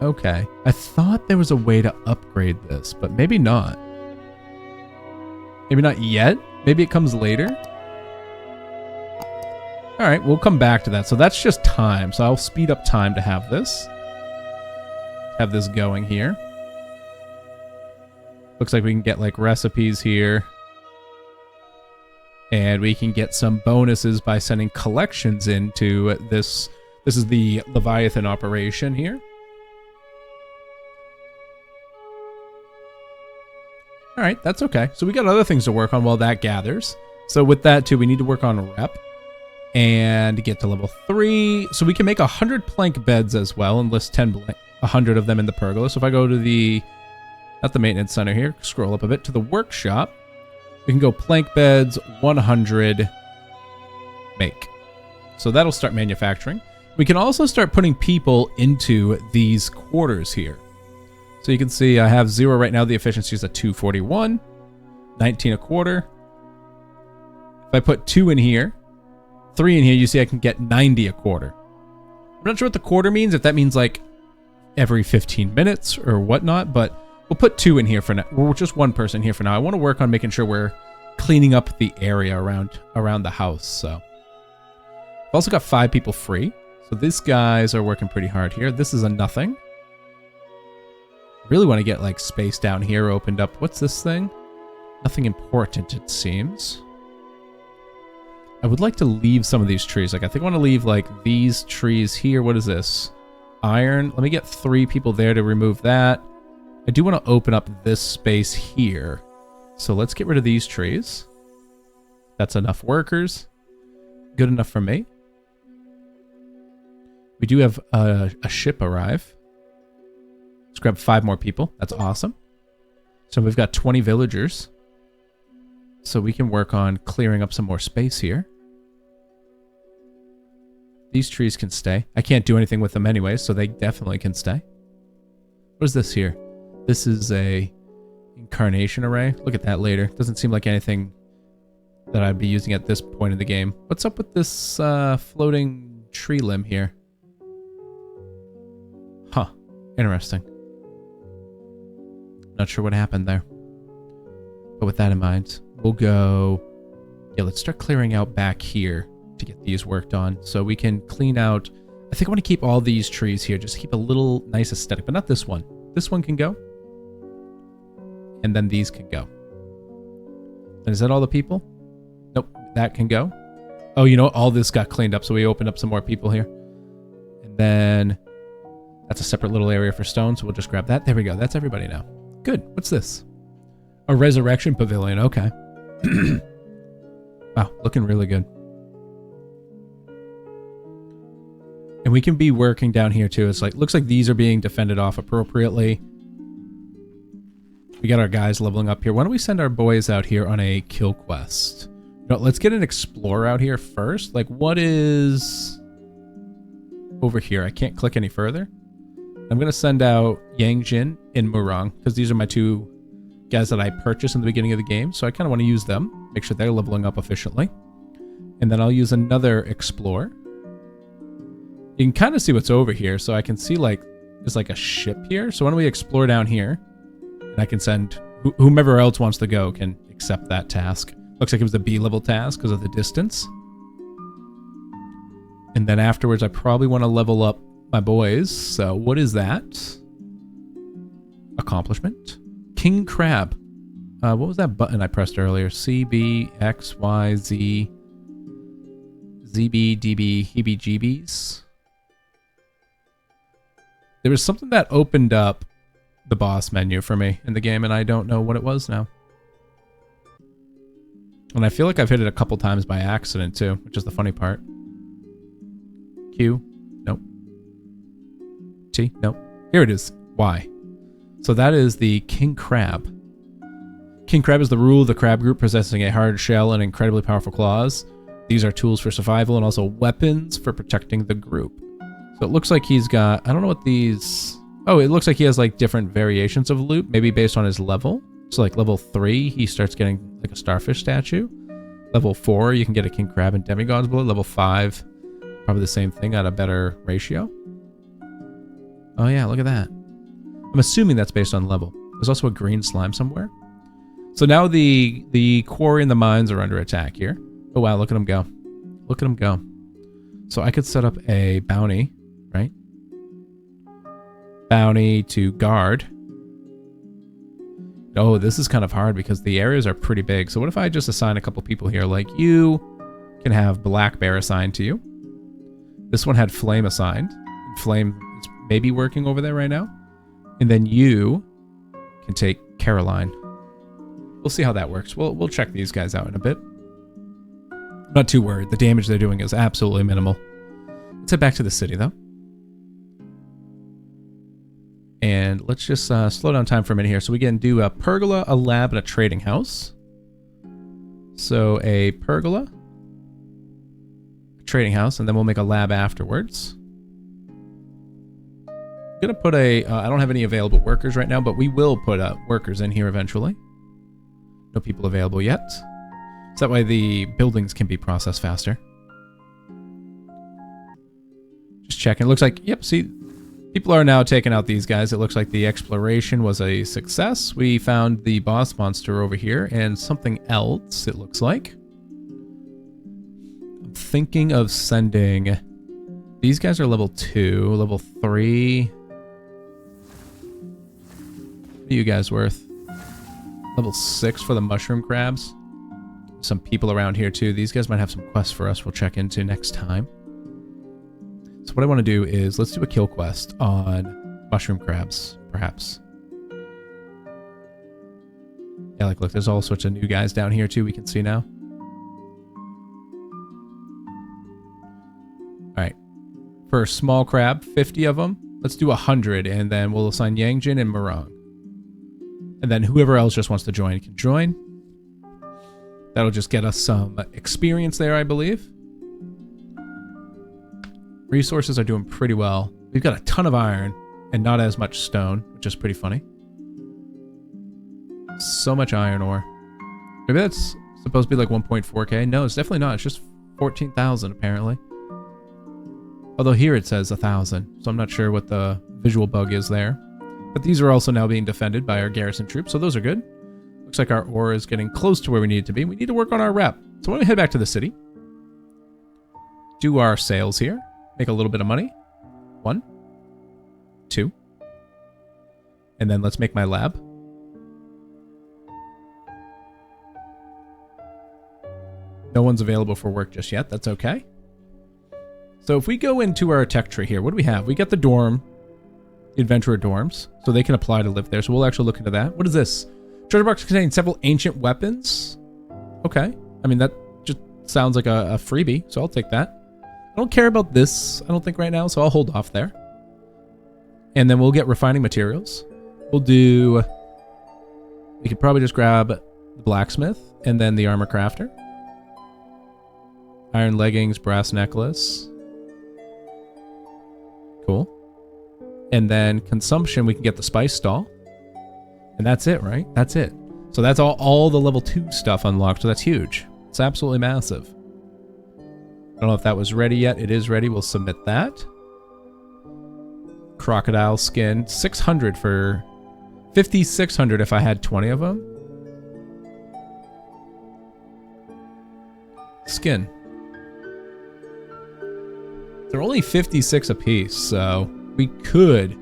Okay. I thought there was a way to upgrade this, but maybe not. Maybe not yet. Maybe it comes later. Alright, we'll come back to that. So that's just time. So I'll speed up time to have this. Have this going here. Looks like we can get like recipes here. And we can get some bonuses by sending collections into this. This is the Leviathan operation here. Alright, that's okay. So we got other things to work on while that gathers. So with that too, we need to work on rep. And get to level 3. So we can make 100 plank beds as well and list 100 of them in the pergola. So if I go to the, not the maintenance center here, scroll up a bit to the workshop, we can go plank beds 100 make. So that'll start manufacturing. We can also start putting people into these quarters here. So you can see I have 0 right now. The efficiency is at 241, 19 a quarter. If I put 2 in here, 3 in here, you see I can get 90 a quarter. I'm not sure what the quarter means, if that means like every 15 minutes or whatnot, but we'll put 2 in here for now. We're just 1 person here for now. I want to work on making sure we're cleaning up the area around the house. So I've also got 5 people free. So these guys are working pretty hard here. This is a nothing. Really want to get like space down here opened up. What's this thing? Nothing important, it seems. I would like to leave some of these trees. Like, I think I want to leave, like, these trees here. What is this? Iron. Let me get 3 people there to remove that. I do want to open up this space here. So let's get rid of these trees. That's enough workers. Good enough for me. We do have a ship arrive. Let's grab 5 more people. That's awesome. So we've got 20 villagers. So we can work on clearing up some more space here. These trees can stay. I can't do anything with them anyway, so they definitely can stay. What is this here? This is a incarnation array. Look at that later. Doesn't seem like anything that I'd be using at this point in the game. What's up with this floating tree limb here? Huh. Interesting. Not sure what happened there. But with that in mind, we'll go... Yeah, let's start clearing out back here to get these worked on. So we can clean out... I think I want to keep all these trees here. Just keep a little nice aesthetic, but not this one. This one can go. And then these can go. And is that all the people? Nope, that can go. Oh, you know, all this got cleaned up, so we opened up some more people here. And then that's a separate little area for stone, so we'll just grab that. There we go. That's everybody now. Good. What's this? A resurrection pavilion. Okay. Wow, looking really good. And we can be working down here too. It's like, looks like these are being defended off appropriately. We got our guys leveling up here. Why don't we send our boys out here on a kill quest? No, let's get an explorer out here first. Like, what is over here? I can't click any further. I'm going to send out Yang Jin and Murong, because these are my two guys that I purchased in the beginning of the game. So I kind of want to use them, make sure they're leveling up efficiently. And then I'll use another explorer. You can kind of see what's over here. So I can see like, there's like a ship here. So why don't we explore down here? And I can send whomever else wants to go can accept that task. Looks like it was the B level task because of the distance. And then afterwards, I probably want to level up my boys. So what is that? Accomplishment. King Crab. What was that button I pressed earlier? C, B, X, Y, Z, ZB, DB, heebie-jeebies. There was something that opened up the boss menu for me in the game, and I don't know what it was now. And I feel like I've hit it a couple times by accident, too, which is the funny part. Q. Nope. T. Nope. Here it is. Y. So that is the King Crab. King Crab is the rule of the crab group, possessing a hard shell and incredibly powerful claws. These are tools for survival and also weapons for protecting the group. So it looks like he's got... I don't know what these... Oh, it looks like he has like different variations of loot, maybe based on his level. So like level 3, he starts getting like a starfish statue. Level 4, you can get a king crab and demigod's blood. Level 5, probably the same thing at a better ratio. Oh yeah, look at that. I'm assuming that's based on level. There's also a green slime somewhere. So now the quarry and the mines are under attack here. Oh wow, look at them go. Look at them go. So I could set up a bounty, right? Bounty to guard. Oh, this is kind of hard because the areas are pretty big. So what if I just assign a couple people here? Like you can have Black Bear assigned to you. This one had Flame assigned. Flame is maybe working over there right now. And then you can take Caroline. We'll see how that works. We'll check these guys out in a bit. I'm not too worried. The damage they're doing is absolutely minimal. Let's head back to the city though. And let's just slow down time for a minute here. So we can do a pergola, a lab, and a trading house. So a pergola, a trading house, and then we'll make a lab afterwards. I'm going to put a... I don't have any available workers right now, but we will put workers in here eventually. No people available yet. So that way the buildings can be processed faster. Just checking. It looks like... Yep, see... People are now taking out these guys. It looks like the exploration was a success. We found the boss monster over here and something else, it looks like. I'm thinking of sending... These guys are level 2, level 3. What are you guys worth? Level 6 for the mushroom crabs. Some people around here too. These guys might have some quests for us we'll check into next time. So what I want to do is, let's do a kill quest on mushroom crabs, perhaps. Yeah, like, look, there's all sorts of new guys down here, too, we can see now. Alright. For a small crab, 50 of them. Let's do 100, and then we'll assign Yangjin and Murong. And then whoever else just wants to join can join. That'll just get us some experience there, I believe. Resources are doing pretty well. We've got a ton of iron. and not as much stone, which is pretty funny. So much iron ore. Maybe that's supposed to be like 1.4k. No, it's definitely not. It's just 14,000 apparently. Although here it says 1,000, so I'm not sure what the visual bug is there. But these are also now being defended by our garrison troops, so those are good. Looks like our ore is getting close to where we need it to be. We need to work on our rep. So why don't we head back to the city? Do our sales here. Make a little bit of money. 1, 2. And then let's make my lab. No one's available for work just yet. That's okay. So if we go into our tech tree here, what do we have? We got the dorm, the adventurer dorms, so they can apply to live there. So we'll actually look into that. What is this? Treasure box containing several ancient weapons. Okay. I mean, that just sounds like a freebie, so I'll take that. I don't care about this, I don't think, right now, so I'll hold off there. And then we'll get refining materials. We'll do... We could probably just grab the blacksmith and then the armor crafter. Iron leggings, brass necklace. Cool. And then consumption, we can get the spice stall. And that's it, right? That's it. So that's all the level 2 stuff unlocked, so that's huge. It's absolutely massive. I don't know if that was ready yet. It is ready. We'll submit that. Crocodile skin. 600 for... 5,600 if I had 20 of them. Skin. They're only 56 apiece, so we could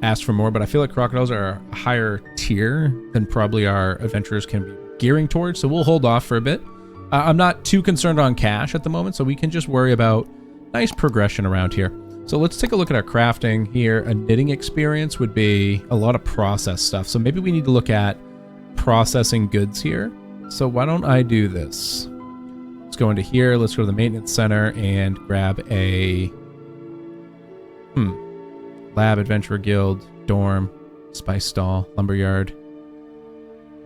ask for more, but I feel like crocodiles are a higher tier than probably our adventurers can be gearing towards, so we'll hold off for a bit. I'm not too concerned on cash at the moment, so we can just worry about nice progression around here. So let's take a look at our crafting here. A knitting experience would be a lot of process stuff, so maybe we need to look at processing goods here. So why don't I do this? Let's go into here, let's go to the maintenance center and grab a... Lab, Adventurer Guild, Dorm, Spice Stall, Lumberyard,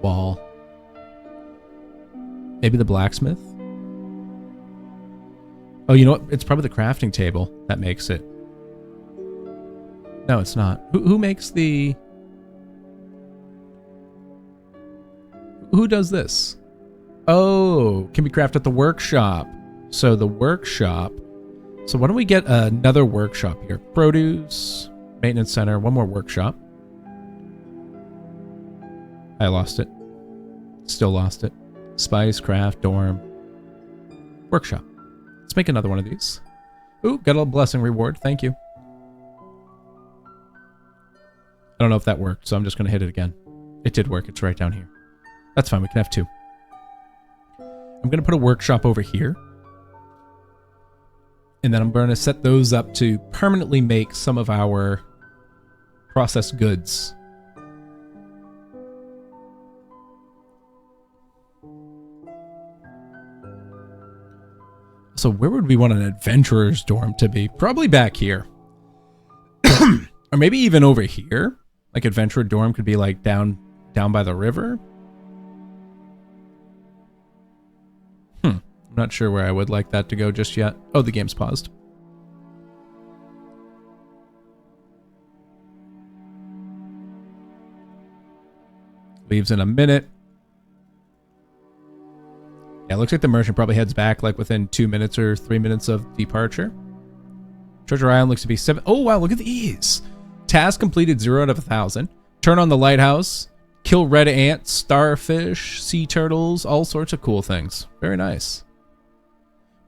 Wall. Maybe the blacksmith? Oh, you know what? It's probably the crafting table that makes it. No, it's not. Who makes the... Who does this? Oh, can be crafted at the workshop. So the workshop... So why don't we get another workshop here? Produce, maintenance center, one more workshop. I lost it. Still lost it. Spice, craft, dorm, workshop. Let's make another one of these. Ooh, got a blessing reward. Thank you. I don't know if that worked, so I'm just going to hit it again. It did work. It's right down here. That's fine. We can have 2. I'm going to put a workshop over here. And then I'm going to set those up to permanently make some of our processed goods. So where would we want an adventurer's dorm to be? Probably back here. Or maybe even over here. Like adventurer dorm could be like down by the river. I'm not sure where I would like that to go just yet. Oh, the game's paused. Leaves in a minute. Yeah, it looks like the merchant probably heads back like within 2 minutes or 3 minutes of departure. Treasure Island looks to be 7. Oh, wow, look at these. Task completed 0 out of 1,000. Turn on the lighthouse. Kill red ants, starfish, sea turtles, all sorts of cool things. Very nice.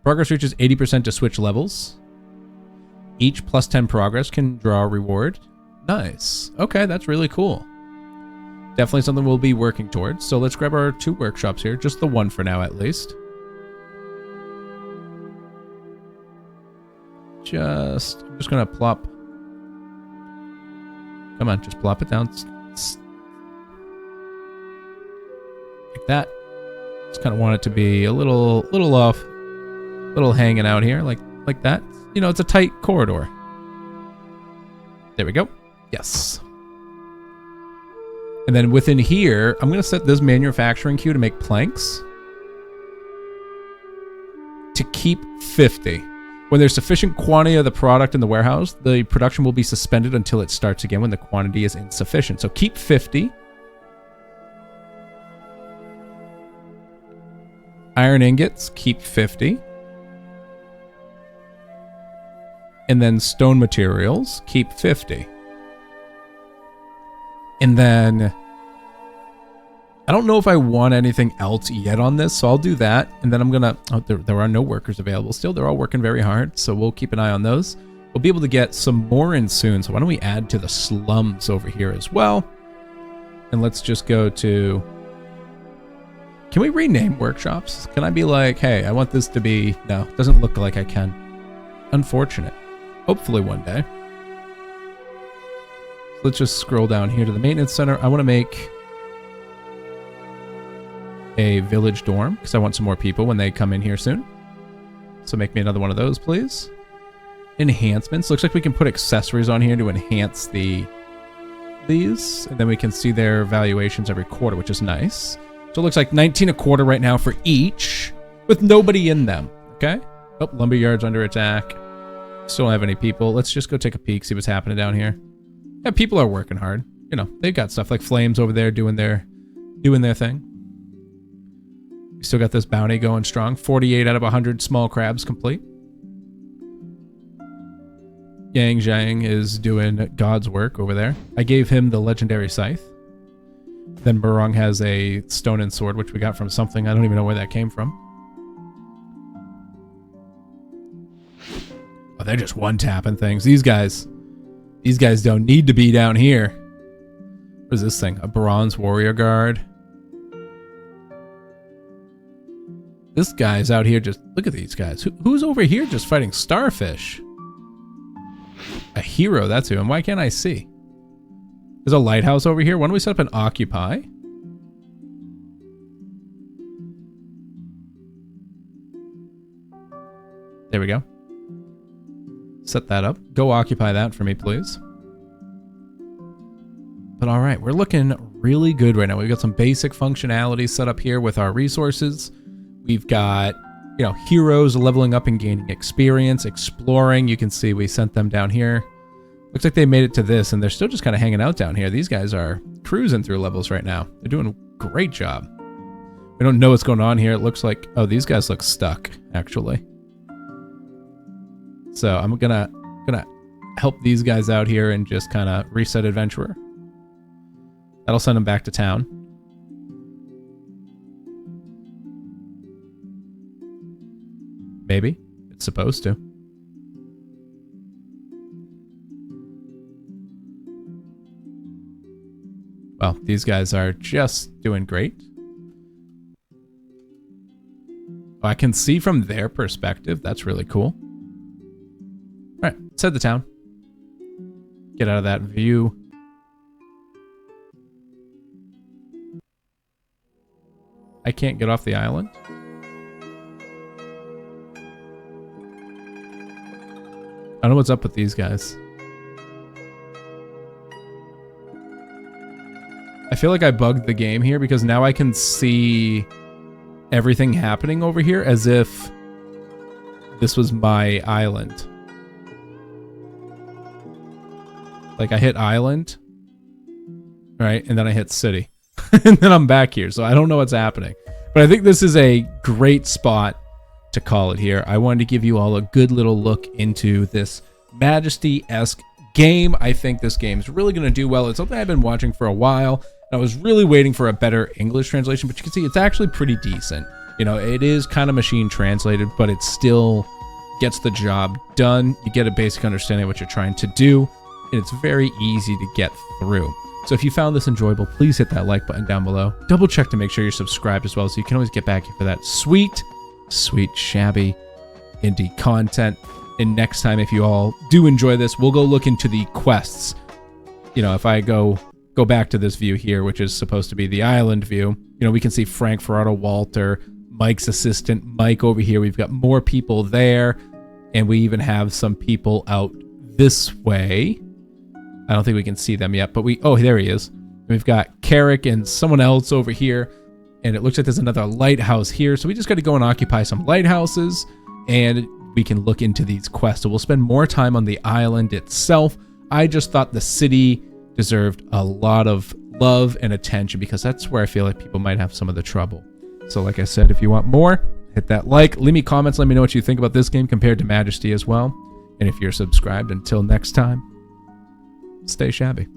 Progress reaches 80% to switch levels. Each plus 10 progress can draw a reward. Nice. Okay, that's really cool. Definitely something we'll be working towards. So let's grab our 2 workshops here. Just the one for now, at least. I'm just going to plop. Come on, just plop it down. Like that. Just kind of want it to be a little off. Little hanging out here, like that. You know, it's a tight corridor. There we go. Yes. And then within here, I'm going to set this manufacturing queue to make planks. To keep 50. When there's sufficient quantity of the product in the warehouse, the production will be suspended until it starts again when the quantity is insufficient. So keep 50. Iron ingots, keep 50. And then stone materials, keep 50. And then I don't know if I want anything else yet on this, so I'll do that. And then I'm gonna, oh, there are no workers available still. They're all working very hard, so we'll keep an eye on those. We'll be able to get some more in soon, so why don't we add to the slums over here as well? And let's just go to, can we rename workshops? Can I be like, hey, I want this to be, no, it doesn't look like I can. Unfortunate. Hopefully one day. So let's just scroll down here to the maintenance center. I want to make a village dorm because I want some more people when they come in here soon. So make me another one of those, please. Enhancements. Looks like we can put accessories on here to enhance these. And then we can see their valuations every quarter, which is nice. So it looks like 19 a quarter right now for each with nobody in them. Okay. Oh, lumberyard's under attack. Still don't have any people. Let's just go take a peek, see what's happening down here. Yeah, people are working hard. You know, they've got stuff like Flames over there doing their thing. We still got this bounty going strong. 48 out of 100 small crabs complete. Yang Zhang is doing God's work over there. I gave him the legendary scythe. Then Burong has a stone and sword, which we got from something. I don't even know where that came from. Oh, they're just one-tapping things. These guys don't need to be down here. What is this thing? A bronze warrior guard. This guy's out here just... Look at these guys. Who's over here just fighting starfish? A hero, that's who. And why can't I see? There's a lighthouse over here. Why don't we set up an occupy? There we go. Set that up. Go occupy that for me, please. But all right, we're looking really good right now. We've got some basic functionality set up here with our resources. We've got, you know, heroes leveling up and gaining experience, exploring. You can see we sent them down here. Looks like they made it to this, and they're still just kind of hanging out down here. These guys are cruising through levels right now. They're doing a great job. We don't know what's going on here. It looks like, oh, these guys look stuck, actually. So I'm gonna help these guys out here and just kind of reset Adventurer. That'll send them back to town. Maybe. It's supposed to. Well, these guys are just doing great. I can see from their perspective. That's really cool. All right, let's head to town. Get out of that view. I can't get off the island. I don't know what's up with these guys. I feel like I bugged the game here because now I can see everything happening over here as if this was my island. Like I hit island, right? And then I hit city. And then I'm back here. So I don't know what's happening. But I think this is a great spot to call it here. I wanted to give you all a good little look into this Majesty-esque game. I think this game's really going to do well. It's something I've been watching for a while. I was really waiting for a better English translation, but you can see it's actually pretty decent. You know, it is kind of machine translated, but it still gets the job done. You get a basic understanding of what you're trying to do, and it's very easy to get through. So if you found this enjoyable, please hit that like button down below. Double check to make sure you're subscribed as well, so you can always get back here for that sweet, sweet, shabby indie content. And next time, if you all do enjoy this, we'll go look into the quests. You know, if I go back to this view here, which is supposed to be the island view, you know, we can see Frank, Ferraro, Walter, Mike's assistant, Mike over here. We've got more people there, and we even have some people out this way. I don't think we can see them yet, but oh, there he is. We've got Carrick and someone else over here, and it looks like there's another lighthouse here. So we just got to go and occupy some lighthouses, and we can look into these quests. So we'll spend more time on the island itself. I just thought the city deserved a lot of love and attention because that's where I feel like people might have some of the trouble. So like I said, if you want more, hit that like, leave me comments, let me know what you think about this game compared to Majesty as well. And if you're subscribed, until next time, stay shabby.